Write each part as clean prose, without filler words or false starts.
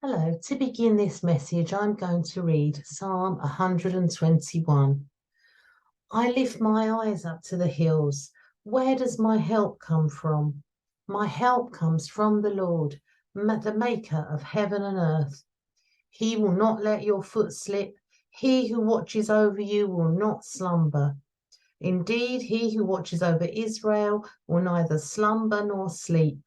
Hello, to begin this message, I'm going to read Psalm 121. I lift my eyes up to the hills. Where does my help come from? My help comes from the Lord, the maker of heaven and earth. He will not let your foot slip. He who watches over you will not slumber. Indeed, he who watches over Israel will neither slumber nor sleep.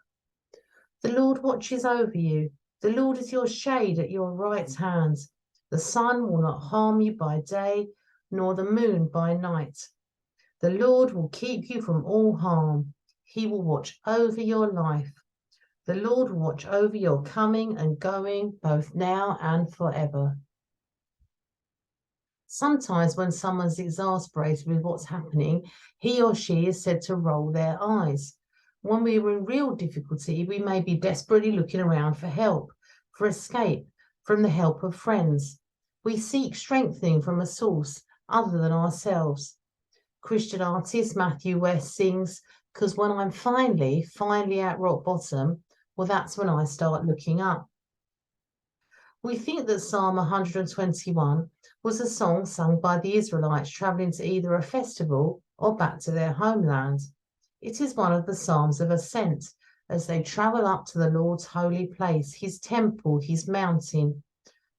The Lord watches over you. The Lord is your shade at your right hand. The sun will not harm you by day, nor the moon by night. The Lord will keep you from all harm. He will watch over your life. The Lord will watch over your coming and going, both now and forever. Sometimes when someone's exasperated with what's happening, he or she is said to roll their eyes. When we are in real difficulty, we may be desperately looking around for help, for escape from the help of friends. We seek strengthening from a source other than ourselves. Christian artist Matthew West sings, "'Cause when I'm finally at rock bottom, well, that's when I start looking up." We think that Psalm 121 was a song sung by the Israelites traveling to either a festival or back to their homeland. It is one of the Psalms of ascent as they travel up to the Lord's holy place, his temple, his mountain.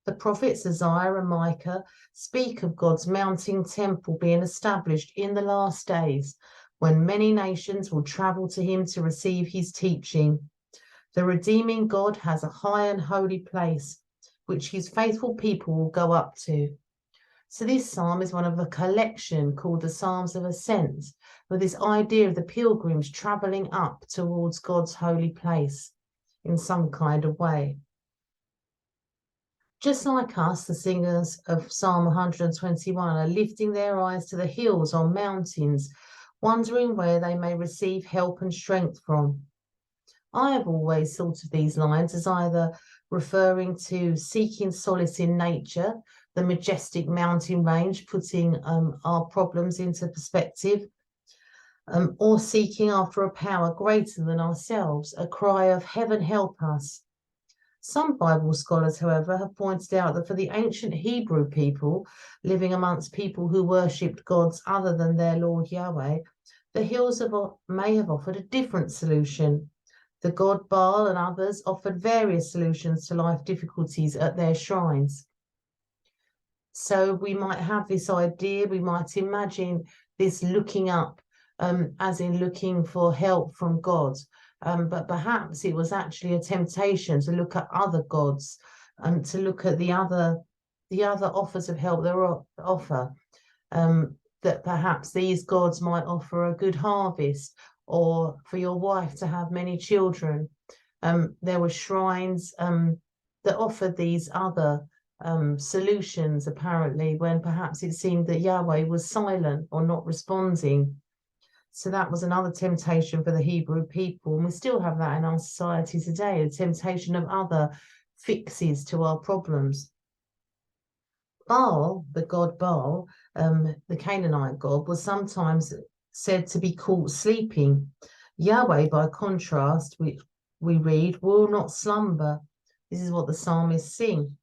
The prophets Isaiah and Micah speak of God's mountain temple being established in the last days when many nations will travel to him to receive his teaching. The redeeming God has a high and holy place which his faithful people will go up to. So this psalm is one of a collection called the Psalms of Ascent, with this idea of the pilgrims travelling up towards God's holy place in some kind of way. Just like us, the singers of Psalm 121 are lifting their eyes to the hills or mountains, wondering where they may receive help and strength from. I have always thought of these lines as either referring to seeking solace in nature, the majestic mountain range, putting our problems into perspective, or seeking after a power greater than ourselves, a cry of heaven help us. Some Bible scholars, however, have pointed out that for the ancient Hebrew people living amongst people who worshipped gods other than their Lord Yahweh, the hills may have offered a different solution. The god Baal and others offered various solutions to life difficulties at their shrines. So we might have this idea, we might imagine this looking up, as in looking for help from God. But perhaps it was actually a temptation to look at other gods and to look at the other offers of help they offer. That perhaps these gods might offer a good harvest, or for your wife to have many children. There were shrines that offered these other solutions, apparently, when perhaps it seemed that Yahweh was silent or not responding. So that was another temptation for the Hebrew people. And we still have that in our society today, the temptation of other fixes to our problems. Baal, the god Baal, the Canaanite god, was sometimes said to be caught sleeping. Yahweh, by contrast, which we read, will not slumber. This is what the psalmists sing.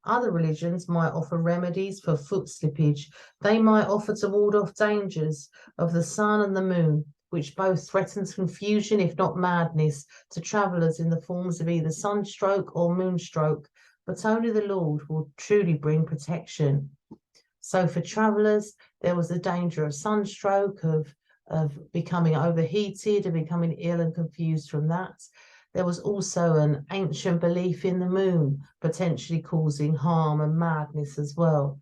Other religions might offer remedies for foot slippage. They might offer to ward off dangers of the sun and the moon, which both threatens confusion, if not madness, to travellers in the forms of either sunstroke or moonstroke. But only the Lord will truly bring protection. So for travellers, there was the danger of sunstroke, of becoming overheated and becoming ill and confused from that. There was also an ancient belief in the moon potentially causing harm and madness as well.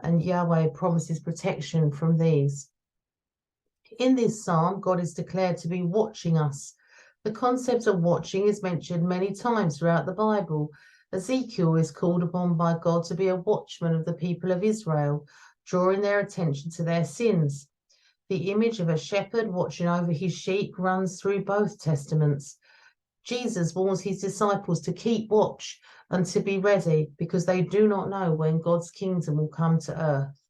And Yahweh promises protection from these. In this psalm, God is declared to be watching us. The concept of watching is mentioned many times throughout the Bible. Ezekiel is called upon by God to be a watchman of the people of Israel, drawing their attention to their sins. The image of a shepherd watching over his sheep runs through both testaments. Jesus warns his disciples to keep watch and to be ready because they do not know when God's kingdom will come to earth.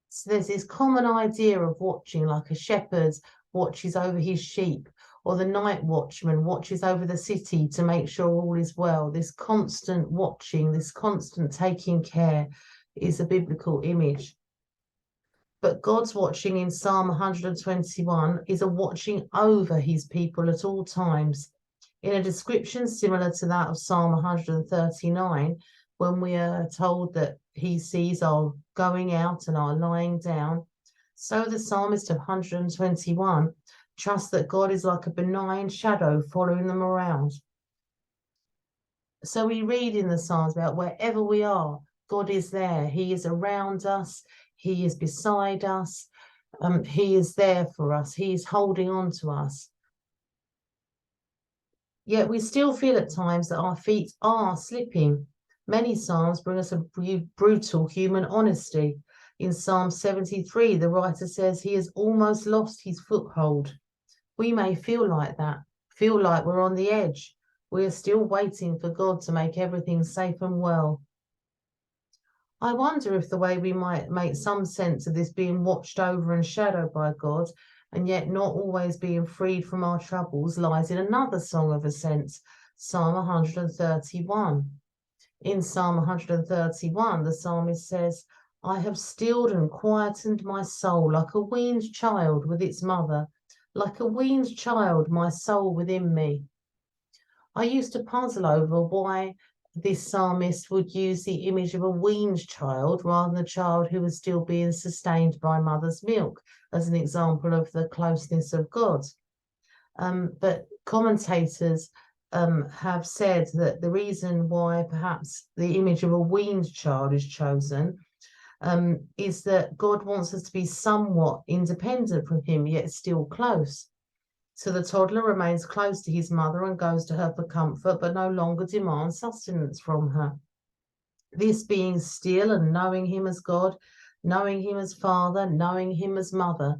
So there's this common idea of watching, like a shepherd watches over his sheep, Or the night watchman watches over the city to make sure all is well. This constant watching, this constant taking care is a biblical image. But God's watching in Psalm 121 is a watching over his people at all times. In a description similar to that of Psalm 139, when we are told that he sees our going out and our lying down, so the psalmist of 121 trusts that God is like a benign shadow following them around. So we read in the Psalms about wherever we are, God is there. He is around us. He is beside us. He is there for us. He is holding on to us. Yet we still feel at times that our feet are slipping. Many Psalms bring us a brutal human honesty. In Psalm 73, the writer says he has almost lost his foothold. We may feel like that, feel like we're on the edge. We are still waiting for God to make everything safe and well. I wonder if the way we might make some sense of this being watched over and shadowed by God, and yet not always being freed from our troubles, lies in another song of ascents, Psalm 131. In Psalm 131, the psalmist says, I have stilled and quietened my soul like a weaned child with its mother, like a weaned child, my soul within me. I used to puzzle over why this psalmist would use the image of a weaned child rather than a child who was still being sustained by mother's milk as an example of the closeness of God. But commentators have said that the reason why perhaps the image of a weaned child is chosen is that God wants us to be somewhat independent from him, yet still close. So the toddler remains close to his mother and goes to her for comfort, but no longer demands sustenance from her. This being still and knowing him as God, knowing him as Father, knowing him as Mother,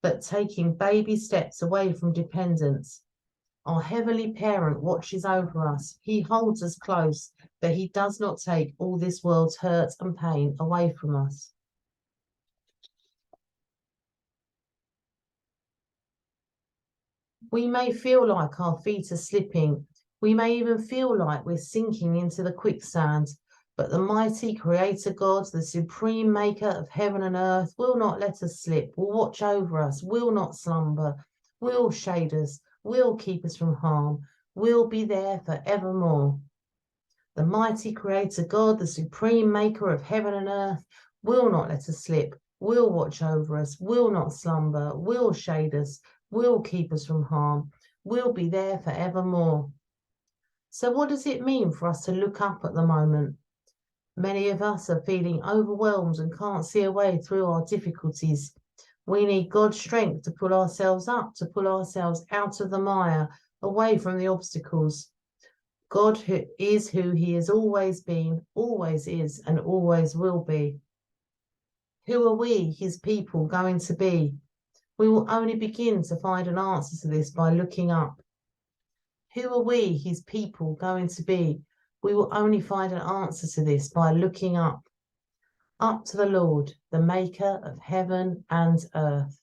but taking baby steps away from dependence. Our Heavenly Parent watches over us. He holds us close, but he does not take all this world's hurt and pain away from us. We may feel like our feet are slipping. We may even feel like we're sinking into the quicksand. But the mighty Creator God, the supreme maker of heaven and earth, will not let us slip, will watch over us, will not slumber, will shade us, will keep us from harm, will be there for evermore. The mighty Creator God, the supreme maker of heaven and earth, will not let us slip, will watch over us, will not slumber, will shade us, will keep us from harm, will be there for evermore. So what does it mean for us to look up at the moment? Many of us are feeling overwhelmed and can't see a way through our difficulties. We need God's strength to pull ourselves up, to pull ourselves out of the mire, away from the obstacles. God is who he has always been, always is, and always will be. Who are we, his people, going to be? We will only begin to find an answer to this by looking up. Who are we, his people, going to be? We will only find an answer to this by looking up to the Lord, the maker of heaven and earth.